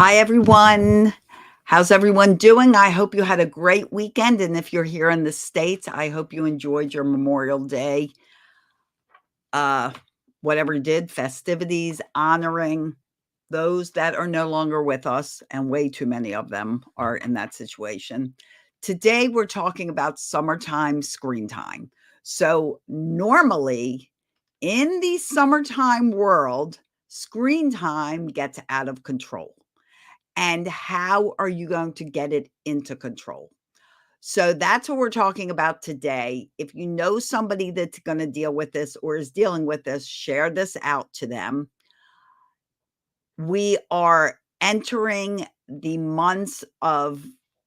Hi, everyone. How's everyone doing? I hope you had a great weekend. And if you're here in the States, I hope you enjoyed your Memorial Day, uh, whatever you did, festivities, honoring those that are no longer with us. And way too many of them are in that situation. Today, we're talking about summertime screen time. So, normally in the summertime world, screen time gets out of control. And how are you going to get it into control? So that's what we're talking about today. If you know somebody that's going to deal with this or is dealing with this, share this out to them. We are entering the months of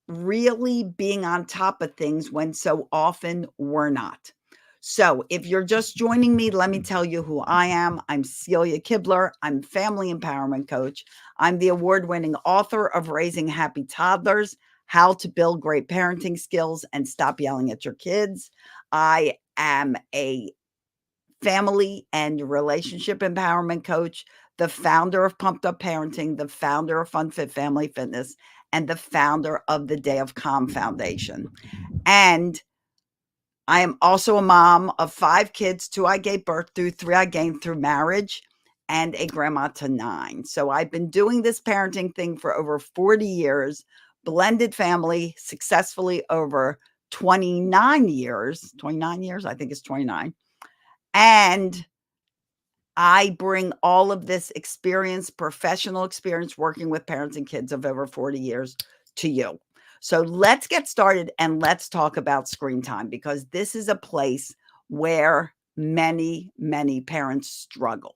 really being on top of things when so often we're not. So, if you're just joining me, let me tell you who I am. I'm Celia Kibler. I'm family empowerment coach. I'm the award-winning author of Raising Happy Toddlers: How to Build Great Parenting Skills and Stop Yelling at Your Kids. I am a family and relationship empowerment coach, the founder of Pumped Up Parenting, the founder of Fun Fit Family Fitness, and the founder of the Day of Calm Foundation. And I am also a mom of 5 kids, 2 I gave birth to, 3 I gained through marriage, and a grandma to 9. So I've been doing this parenting thing for over 40 years, blended family successfully over 29 years. 29 years? I think it's 29. And I bring all of this experience, professional experience working with parents and kids of over 40 years to you. So let's get started and let's talk about screen time because this is a place where many, many parents struggle.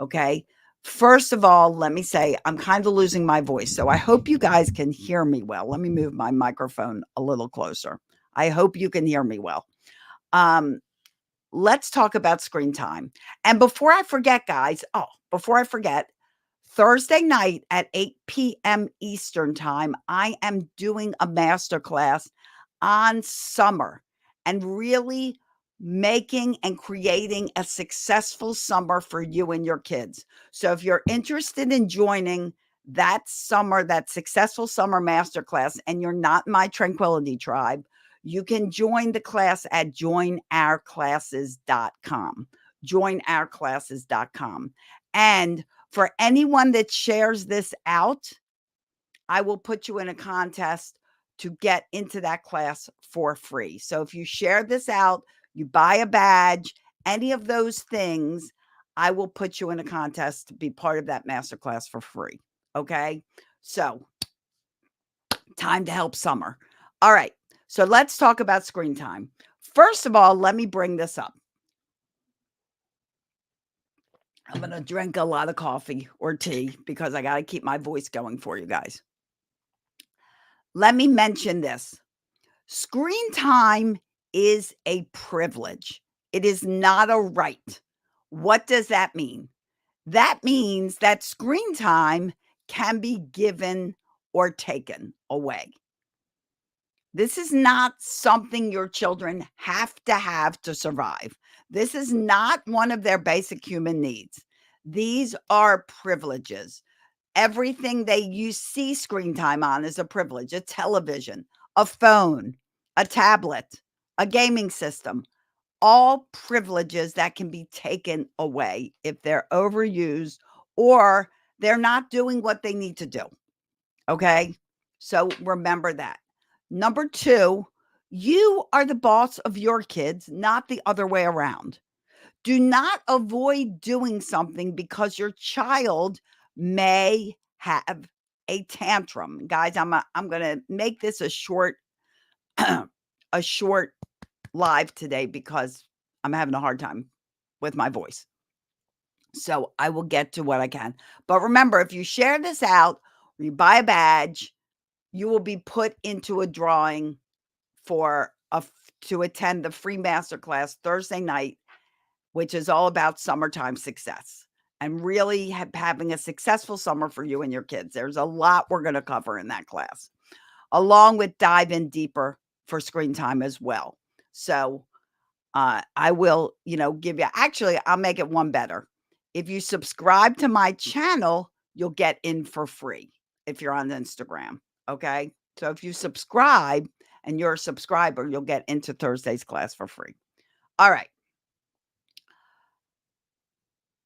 Okay. First of all, let me say I'm kind of losing my voice. So I hope you guys can hear me well. Let me move my microphone a little closer. I hope you can hear me well. Um, let's talk about screen time. And before I forget, guys, before I forget, Thursday night at 8 p.m. Eastern time, I am doing a masterclass on summer and really making and creating a successful summer for you and your kids. So if you're interested in joining that summer, that successful summer masterclass, and you're not in my Tranquility Tribe, you can join the class at joinourclasses.com. Joinourclasses.com. And for anyone that shares this out, I will put you in a contest to get into that class for free. So if you share this out, you buy a badge, any of those things, I will put you in a contest to be part of that masterclass for free. Okay. So time to help summer. All right. So let's talk about screen time. First of all, let me bring this up. I'm going to drink a lot of coffee or tea because I got to keep my voice going for you guys. Let me mention this. Screen time is a privilege. It is not a right. What does that mean? That means that screen time can be given or taken away. This is not something your children have to survive. This is not one of their basic human needs. These are privileges. Everything you see screen time on is a privilege: a television, a phone, a tablet, a gaming system, all privileges that can be taken away if they're overused or they're not doing what they need to do. Okay. So remember that. Number 2, you are the boss of your kids, not the other way around. Do not avoid doing something because your child may have a tantrum. Guys, I'm going to make this a short a short live today because I'm having a hard time with my voice. So I will get to what I can. But remember, if you share this out, or you buy a badge, you will be put into a drawing for to attend the free masterclass Thursday night, which is all about summertime success and really having a successful summer for you and your kids. There's a lot we're going to cover in that class, along with dive in deeper for screen time as well. So I will, give you, actually, I'll make it one better. If you subscribe to my channel, you'll get in for free. if you're on Instagram, okay? So if you subscribe and you're a subscriber, you'll get into Thursday's class for free. All right.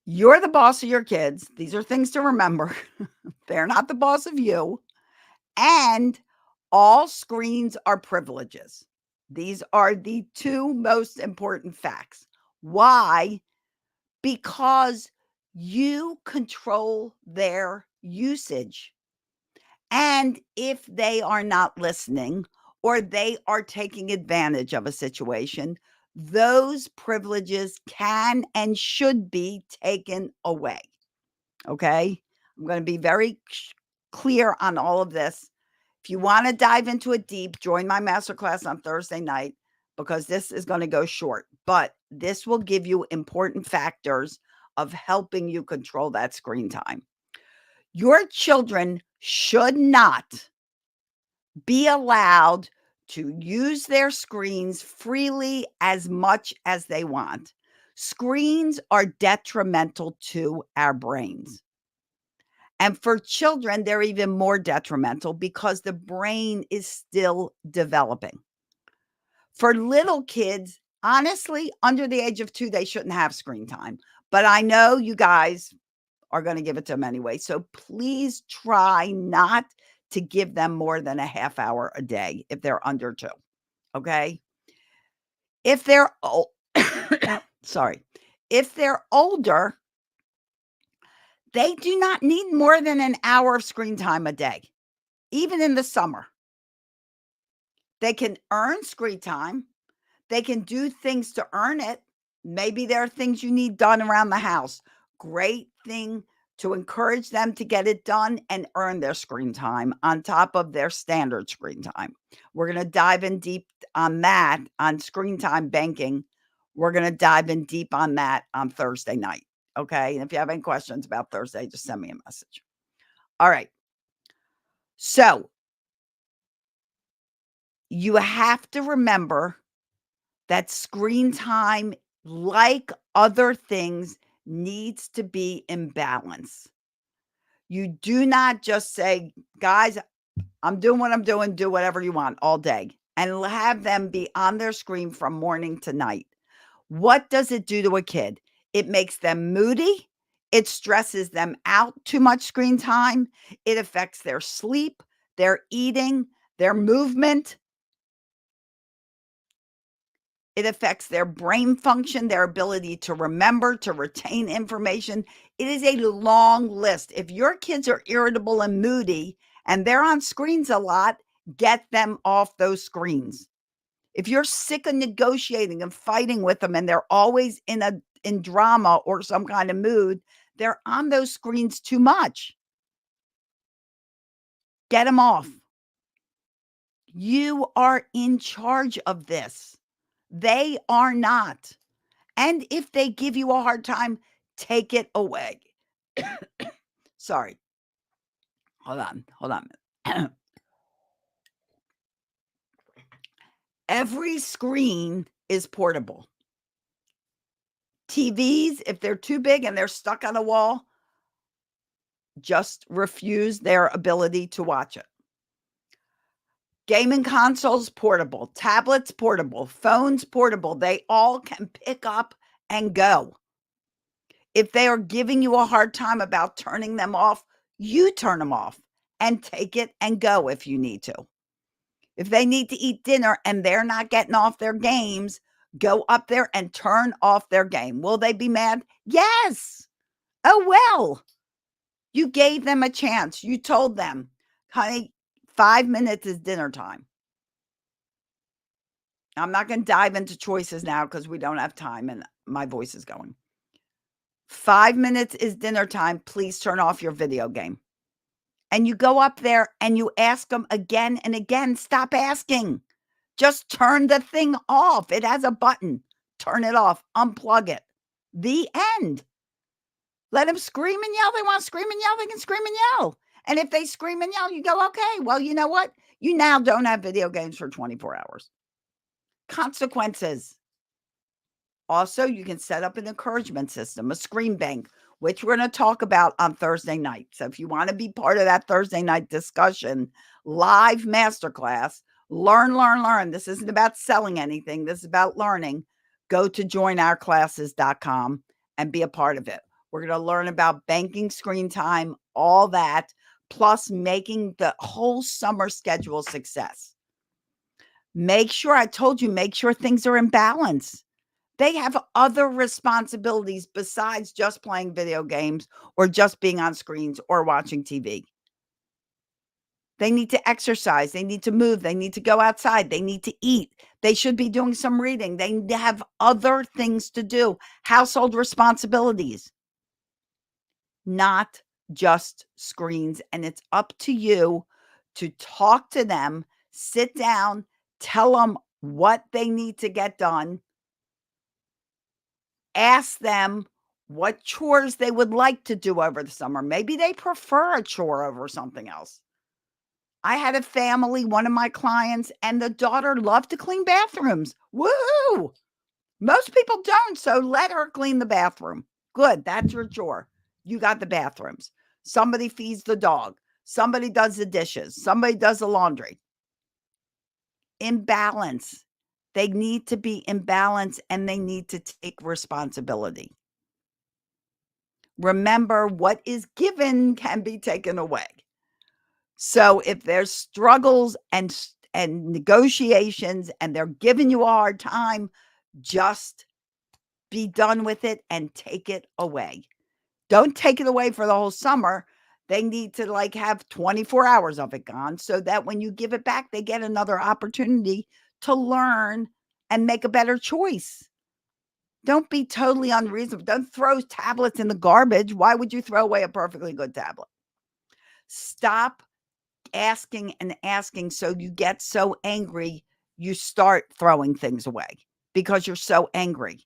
You're the boss of your kids. These are things to remember. They're not the boss of you. And all screens are privileges. These are the two most important facts. Why? Because you control their usage. And if they are not listening or they are taking advantage of a situation, those privileges can and should be taken away. Okay? I'm going to be very clear on all of this. If you want to dive into it deep, join my masterclass on Thursday night because this is going to go short. But this will give you important factors of helping you control that screen time. Your children should not be allowed to use their screens freely as much as they want. Screens are detrimental to our brains. And for children, they're even more detrimental because the brain is still developing. For little kids, honestly, under the age of 2, they shouldn't have screen time. But I know you guys are going to give it to them anyway. So please try not to give them more than a half hour a day if they're under 2. Okay? If they're if they're older, they do not need more than an hour of screen time a day, even in the summer. They can earn screen time. They can do things to earn it. Maybe there are things you need done around the house. Great thing to encourage them to get it done and earn their screen time on top of their standard screen time. We're going to dive in deep on that, on screen time banking. We're going to dive in deep on that on Thursday night. Okay. And if you have any questions about Thursday, just send me a message. All right. So you have to remember that screen time, like other things, needs to be in balance. You do not just say, guys, I'm doing what I'm doing, do whatever you want all day, and have them be on their screen from morning to night. What does it do to a kid? It makes them moody. It stresses them out too much screen time. It affects their sleep, their eating, their movement. It affects their brain function, their ability to remember, to retain information. It is a long list. If your kids are irritable and moody and they're on screens a lot, get them off those screens. If you're sick of negotiating and fighting with them and they're always in drama or some kind of mood, they're on those screens too much. Get them off. You are in charge of this. They are not. And if they give you a hard time, take it away. Sorry. Hold on. Every screen is portable. TVs, if they're too big and they're stuck on a wall, just refuse their ability to watch it. Gaming consoles, portable. Tablets, portable. Phones, portable. They all can pick up and go. If they are giving you a hard time about turning them off, you turn them off and take it and go if you need to. If they need to eat dinner and they're not getting off their games, go up there and turn off their game. Will they be mad? Yes. Oh, well, you gave them a chance. You told them, honey, 5 minutes is dinner time. I'm not going to dive into choices now because we don't have time and my voice is going. 5 minutes is dinner time. Please turn off your video game. And you go up there and you ask them again and again, stop asking. Just turn the thing off. It has a button. Turn it off. Unplug it. The end. Let them scream and yell. They want to scream and yell. They can scream and yell. And if they scream and yell, you go, okay, well, you know what? You now don't have video games for 24 hours. Consequences. Also, you can set up an encouragement system, a screen bank, which we're going to talk about on Thursday night. So if you want to be part of that Thursday night discussion, live masterclass, learn. This isn't about selling anything. This is about learning. Go to joinourclasses.com and be a part of it. We're going to learn about banking screen time, all that, plus making the whole summer schedule a success. Make sure things are in balance. They have other responsibilities besides just playing video games or just being on screens or watching TV. They need to exercise. They need to move. They need to go outside. They need to eat. They should be doing some reading. They need to have other things to do, household responsibilities, not just screens. And it's up to you to talk to them, sit down, tell them what they need to get done. Ask them what chores they would like to do over the summer. Maybe they prefer a chore over something else. I had a family, one of my clients, and the daughter loved to clean bathrooms. Woo! Most people don't, so let her clean the bathroom. Good, that's your chore. You got the bathrooms. Somebody feeds the dog. Somebody does the dishes. Somebody does the laundry. In balance. They need to be in balance and they need to take responsibility. Remember, what is given can be taken away. So if there's struggles and negotiations and they're giving you a hard time, just be done with it and take it away. Don't take it away for the whole summer. They need to have 24 hours of it gone so that when you give it back, they get another opportunity to learn and make a better choice. Don't be totally unreasonable. Don't throw tablets in the garbage. Why would you throw away a perfectly good tablet? Stop asking and asking so you get so angry you start throwing things away because you're so angry.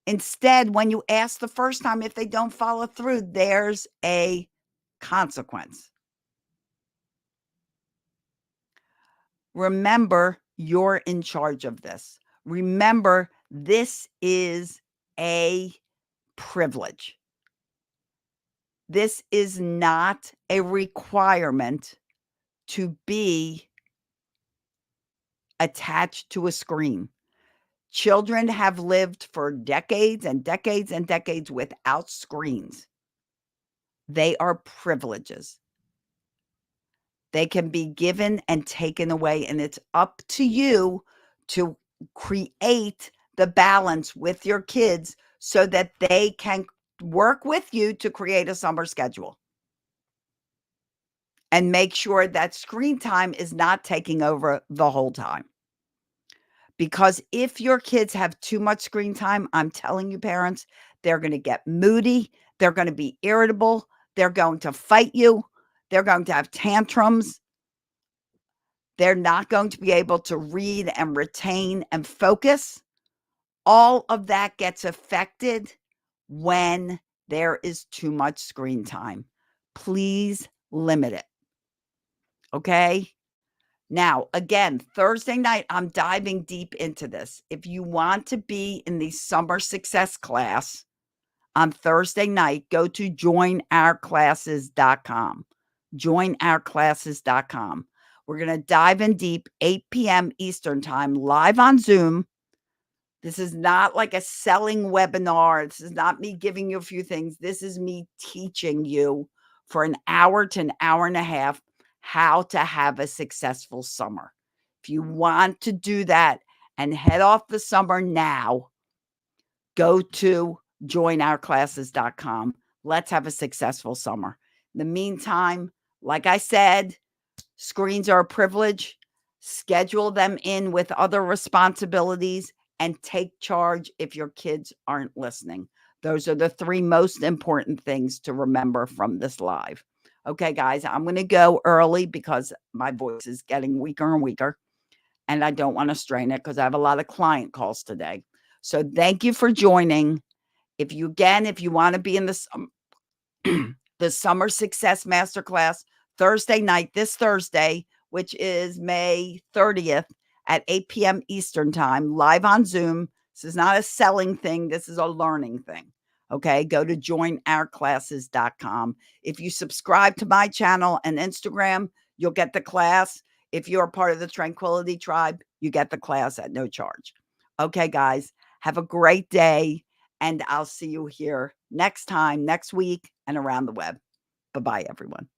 Instead, when you ask the first time, if they don't follow through, there's a consequence. Remember, you're in charge of this. Remember, this is a privilege. This is not a requirement to be attached to a screen. Children have lived for decades and decades and decades without screens. They are privileges. They can be given and taken away, and it's up to you to create the balance with your kids so that they can work with you to create a summer schedule. And make sure that screen time is not taking over the whole time. Because if your kids have too much screen time, I'm telling you, parents, they're going to get moody. They're going to be irritable. They're going to fight you. They're going to have tantrums. They're not going to be able to read and retain and focus. All of that gets affected when there is too much screen time. Please limit it. Okay? Now, again, Thursday night, I'm diving deep into this. If you want to be in the summer success class on Thursday night, go to joinourclasses.com. Joinourclasses.com. We're going to dive in deep, 8 p.m. Eastern time, live on Zoom. This is not like a selling webinar. This is not me giving you a few things. This is me teaching you for an hour to an hour and a half how to have a successful summer. If you want to do that and head off the summer now, go to joinourclasses.com. Let's have a successful summer. In the meantime, like I said, screens are a privilege. Schedule them in with other responsibilities and take charge if your kids aren't listening. Those are the 3 most important things to remember from this live. Okay, guys, I'm going to go early because my voice is getting weaker and weaker, and I don't want to strain it because I have a lot of client calls today. So thank you for joining. If you want to be in the Summer Success Masterclass Thursday night, this Thursday, which is May 30th at 8 p.m. Eastern time, live on Zoom. This is not a selling thing. This is a learning thing. Okay, go to joinourclasses.com. If you subscribe to my channel and Instagram, you'll get the class. If you're a part of the Tranquility Tribe, you get the class at no charge. Okay, guys, have a great day, and I'll see you here next time, next week, and around the web. Bye-bye, everyone.